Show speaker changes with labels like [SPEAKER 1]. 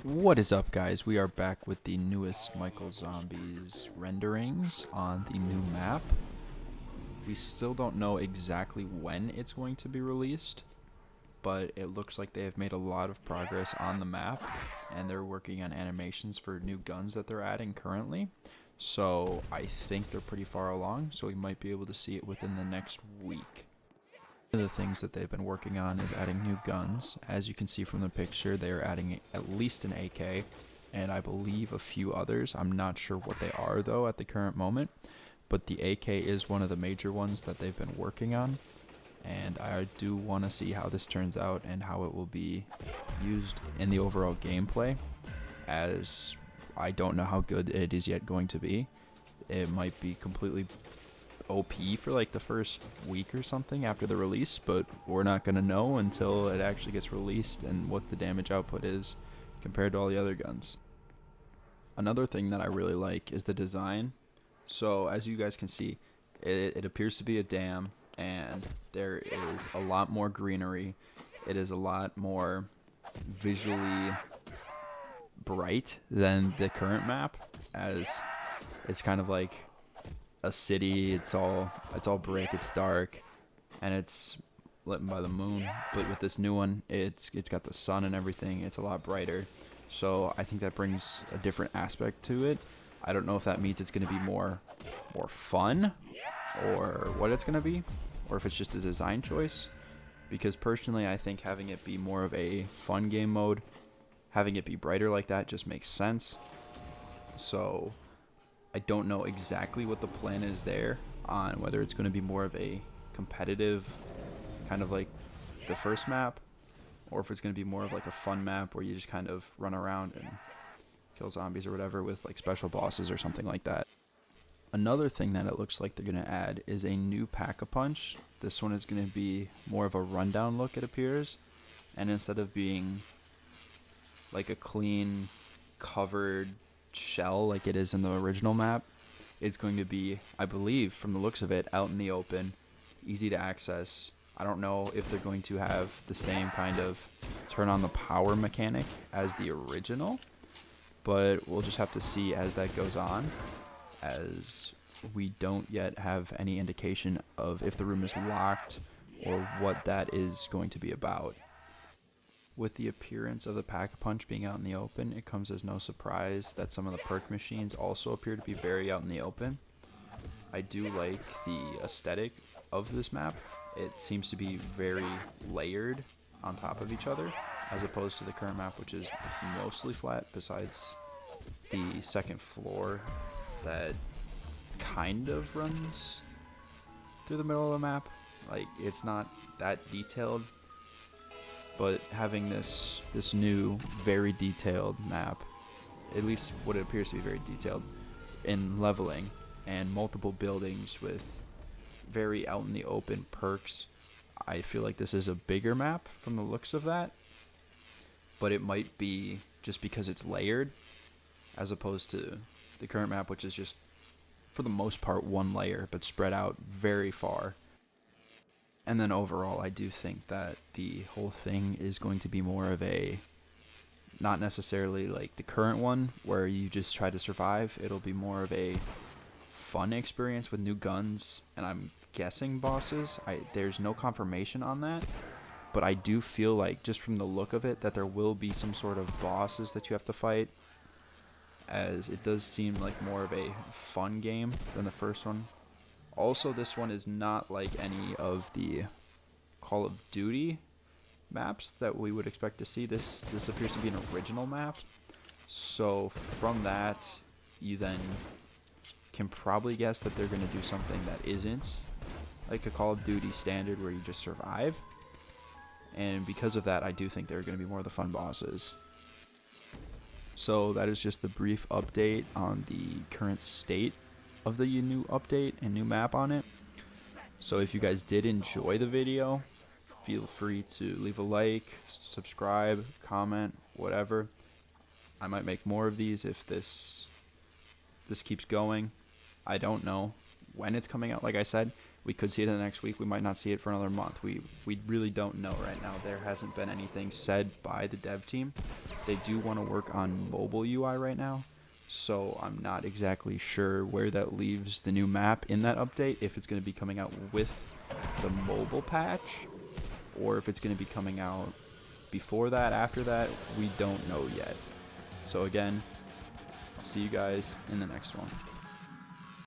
[SPEAKER 1] What is up, guys? We are back with the newest Michael Zombies renderings on the new map. We still don't know exactly when it's going to be released, but it looks like they have made a lot of progress on the map, and they're working on animations for new guns that they're adding currently. So I think they're pretty far along, so we might be able to see it within the next week. One of the things that they've been working on is adding new guns. As you can see from the picture, they are adding at least an AK, and I believe a few others. I'm not sure what they are, though, at the current moment, but the AK is one of the major ones that they've been working on, and I do want to see how this turns out and how it will be used in the overall gameplay, as I don't know how good it is yet going to be. It might be completely OP for like the first week or something after the release, but we're not going to know until it actually gets released and what the damage output is compared to all the other guns. Another thing that I really like is the design. So as you guys can see, it appears to be a dam, and there is a lot more greenery. It is a lot more visually bright than the current map, as it's kind of like a city. It's all brick. It's dark, and it's lit by the moon. But with this new one, it's got the sun and everything. It's a lot brighter. So I think that brings a different aspect to it. I don't know if that means it's going to be more fun, or what it's going to be, or if it's just a design choice. Because personally, I think having it be more of a fun game mode, having it be brighter like that, just makes sense. So I don't know exactly what the plan is there on whether it's going to be more of a competitive, kind of like the first map, or if it's going to be more of like a fun map where you just kind of run around and kill zombies or whatever with like special bosses or something like that. Another thing that it looks like they're going to add is a new Pack-a-Punch. This one is going to be more of a rundown look, it appears, and instead of being like a clean covered shell like it is in the original map, it's going to be, I believe from the looks of it, out in the open, easy to access. I don't know if they're going to have the same kind of turn on the power mechanic as the original, but we'll just have to see as that goes on, as we don't yet have any indication of if the room is locked or what that is going to be about. With the appearance of the Pack-a-Punch being out in the open, it comes as no surprise that some of the perk machines also appear to be very out in the open. I do like the aesthetic of this map. It seems to be very layered on top of each other, as opposed to the current map, which is mostly flat, besides the second floor that kind of runs through the middle of the map. Like, it's not that detailed, but having this new very detailed map, at least what it appears to be very detailed in leveling, and multiple buildings with very out in the open perks, I feel like this is a bigger map from the looks of that, but it might be just because it's layered as opposed to the current map, which is just for the most part one layer but spread out very far. And then overall, I do think that the whole thing is going to be more of a, not necessarily like the current one where you just try to survive. It'll be more of a fun experience with new guns, and I'm guessing bosses. There's no confirmation on that, but I do feel like, just from the look of it, that there will be some sort of bosses that you have to fight, as it does seem like more of a fun game than the first one. Also, this one is not like any of the Call of Duty maps that we would expect to see. This appears to be an original map. So from that, you then can probably guess that they're going to do something that isn't like a Call of Duty standard where you just survive. And because of that, I do think they're going to be more of the fun bosses. So that is just the brief update on the current state of the new update and new map on it. So if you guys did enjoy the video, feel free to leave a like, subscribe, comment, whatever. I might make more of these if this keeps going. I don't know when it's coming out, like I said. We could see it in the next week. We might not see it for another month. We really don't know right now. There hasn't been anything said by the dev team. They do want to work on mobile UI right now, so I'm not exactly sure where that leaves the new map in that update, if it's going to be coming out with the mobile patch or if it's going to be coming out before that, after that. We don't know yet. So again, I'll see you guys in the next one.